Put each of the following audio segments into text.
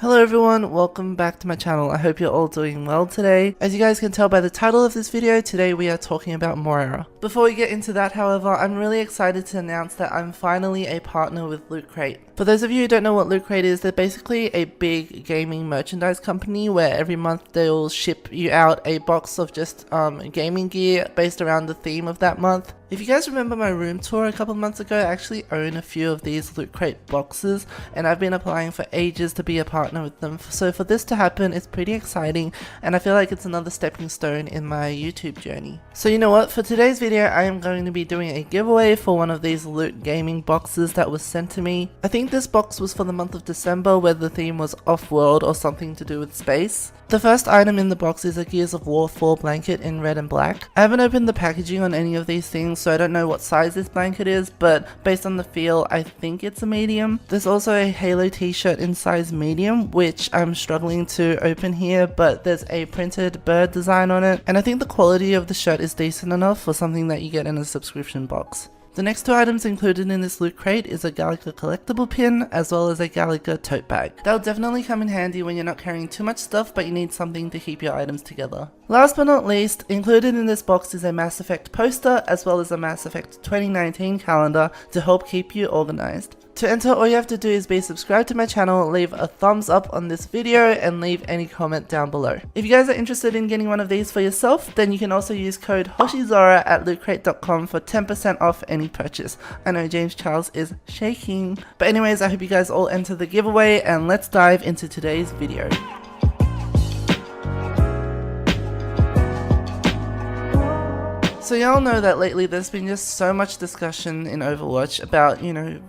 Hello everyone, welcome back to my channel. I hope you're all doing well today. As you guys can tell by the title of this video, today we are talking about Moira. Before we get into that, however, I'm really excited to announce that I'm finally a partner with Loot Crate. For those of you who don't know what Loot Crate is, they're basically a big gaming merchandise company where every month they'll ship you out a box of just gaming gear based around the theme of that month. If you guys remember my room tour a couple months ago, I actually own a few of these Loot Crate boxes and I've been applying for ages to be a partner with them. So for this to happen, it's pretty exciting and I feel like it's another stepping stone in my YouTube journey. So you know what, for today's video I am going to be doing a giveaway for one of these Loot gaming boxes that was sent to me. I think this box was for the month of December where the theme was off-world or something to do with space. The first item in the box is a Gears of War 4 blanket in red and black. I haven't opened the packaging on any of these things, so I don't know what size this blanket is, but based on the feel, I think it's a medium. There's also a Halo t-shirt in size medium, which I'm struggling to open here, but there's a printed bird design on it, and I think the quality of the shirt is decent enough for something that you get in a subscription box. The next two items included in this Loot Crate is a Galaga collectible pin as well as a Galaga tote bag. That'll definitely come in handy when you're not carrying too much stuff but you need something to keep your items together. Last but not least, included in this box is a Mass Effect poster as well as a Mass Effect 2019 calendar to help keep you organized. To enter, all you have to do is be subscribed to my channel, leave a thumbs up on this video, and leave any comment down below. If you guys are interested in getting one of these for yourself, then you can also use code Hoshizora at lootcrate.com for 10% off any purchase. I know James Charles is shaking. But anyways, I hope you guys all enter the giveaway, and let's dive into today's video. So y'all know that lately there's been just so much discussion in Overwatch about,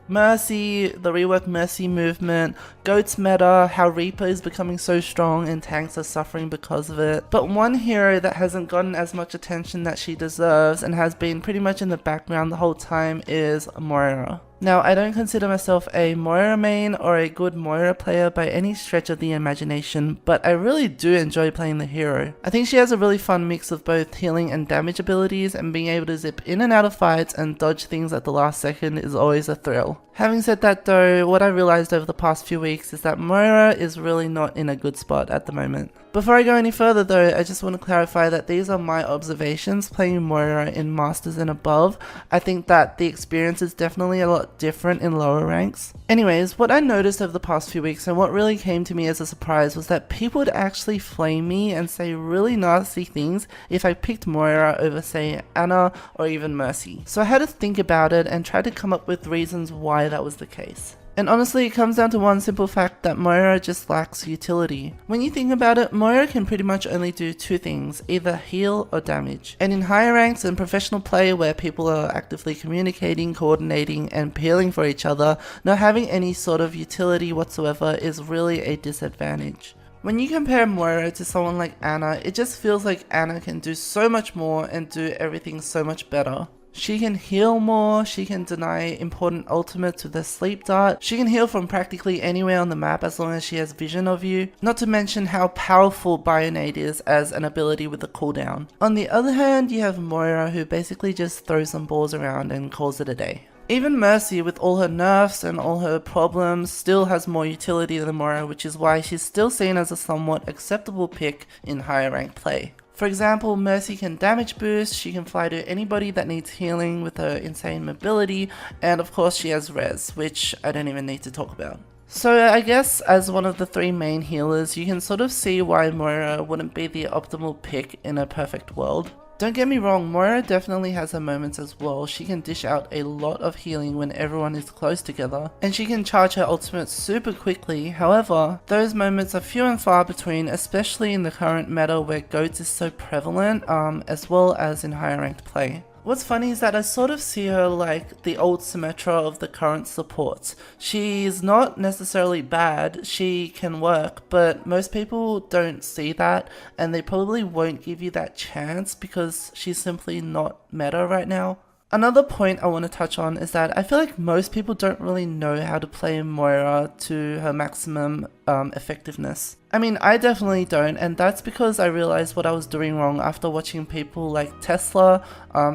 Mercy, the reworked Mercy movement, Goat's meta, how Reaper is becoming so strong and tanks are suffering because of it. But one hero that hasn't gotten as much attention that she deserves and has been pretty much in the background the whole time is Moira. Now, I don't consider myself a Moira main or a good Moira player by any stretch of the imagination, but I really do enjoy playing the hero. I think she has a really fun mix of both healing and damage abilities, and being able to zip in and out of fights and dodge things at the last second is always a thrill. Having said that though, what I realized over the past few weeks is that Moira is really not in a good spot at the moment. Before I go any further though, I just want to clarify that these are my observations playing Moira in Masters and above. I think that the experience is definitely a lot different in lower ranks. Anyways, what I noticed over the past few weeks and what really came to me as a surprise was that people would actually flame me and say really nasty things if I picked Moira over say Anna or even Mercy. So I had to think about it and try to come up with reasons why that was the case. And honestly, it comes down to one simple fact that Moira just lacks utility. When you think about it, Moira can pretty much only do two things, either heal or damage. And in higher ranks and professional play where people are actively communicating, coordinating, and healing for each other, not having any sort of utility whatsoever is really a disadvantage. When you compare Moira to someone like Anna, it just feels like Anna can do so much more and do everything so much better. She can heal more, she can deny important ultimates with her sleep dart, she can heal from practically anywhere on the map as long as she has vision of you, not to mention how powerful Bionade is as an ability with a cooldown. On the other hand, you have Moira who basically just throws some balls around and calls it a day. Even Mercy, with all her nerfs and all her problems, still has more utility than Moira, which is why she's still seen as a somewhat acceptable pick in higher rank play. For example, Mercy can damage boost, she can fly to anybody that needs healing with her insane mobility, and of course she has res, which I don't even need to talk about. So I guess as one of the three main healers, you can sort of see why Moira wouldn't be the optimal pick in a perfect world. Don't get me wrong, Moira definitely has her moments as well. She can dish out a lot of healing when everyone is close together, and she can charge her ultimate super quickly. However, those moments are few and far between, especially in the current meta where Goats is so prevalent, as well as in higher ranked play. What's funny is that I sort of see her like the old Symmetra of the current supports. She's not necessarily bad, she can work, but most people don't see that and they probably won't give you that chance because she's simply not meta right now. Another point I want to touch on is that I feel like most people don't really know how to play Moira to her maximum effectiveness. I mean, I definitely don't, and that's because I realized what I was doing wrong after watching people like Tesla,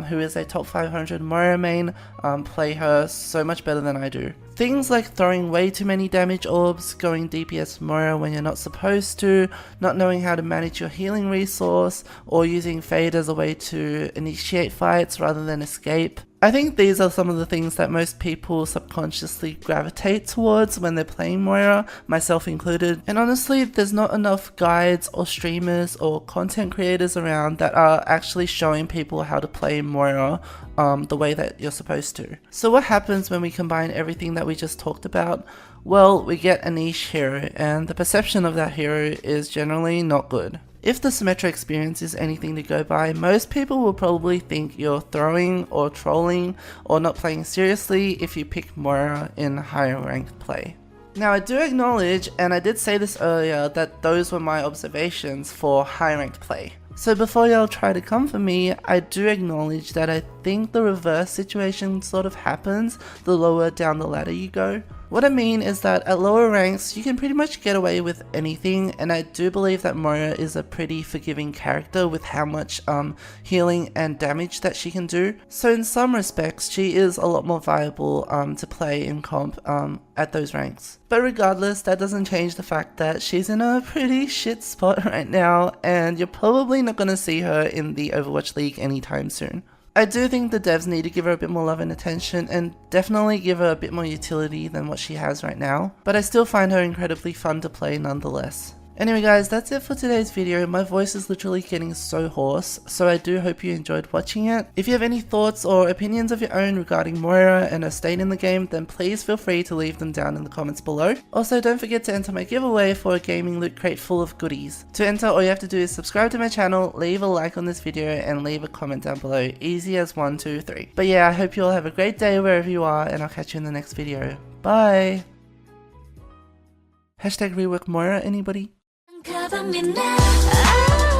who is a top 500 Moira main, play her so much better than I do. Things like throwing way too many damage orbs, going DPS Moira when you're not supposed to, not knowing how to manage your healing resource, or using Fade as a way to initiate fights rather than escape. I think these are some of the things that most people subconsciously gravitate towards when they're playing Moira, myself included. And honestly, there's not enough guides or streamers or content creators around that are actually showing people how to play Moira the way that you're supposed to. So what happens when we combine everything that we just talked about? Well, we get a niche hero, and the perception of that hero is generally not good. If the Symmetra experience is anything to go by, most people will probably think you're throwing or trolling or not playing seriously if you pick Moira in higher ranked play. Now I do acknowledge, and I did say this earlier, that those were my observations for high ranked play. So before y'all try to come for me, I do acknowledge that I think the reverse situation sort of happens the lower down the ladder you go. What I mean is that at lower ranks, you can pretty much get away with anything, and I do believe that Moira is a pretty forgiving character with how much healing and damage that she can do. So in some respects, she is a lot more viable to play in comp at those ranks. But regardless, that doesn't change the fact that she's in a pretty shit spot right now, and you're probably not going to see her in the Overwatch League anytime soon. I do think the devs need to give her a bit more love and attention, and definitely give her a bit more utility than what she has right now, but I still find her incredibly fun to play nonetheless. Anyway guys, that's it for today's video. My voice is literally getting so hoarse, so I do hope you enjoyed watching it. If you have any thoughts or opinions of your own regarding Moira and her state in the game, then please feel free to leave them down in the comments below. Also, don't forget to enter my giveaway for a gaming loot crate full of goodies. To enter, all you have to do is subscribe to my channel, leave a like on this video, and leave a comment down below. Easy as 1, 2, 3. But yeah, I hope you all have a great day wherever you are, and I'll catch you in the next video. Bye! Hashtag rework Moira, anybody? Cover me now.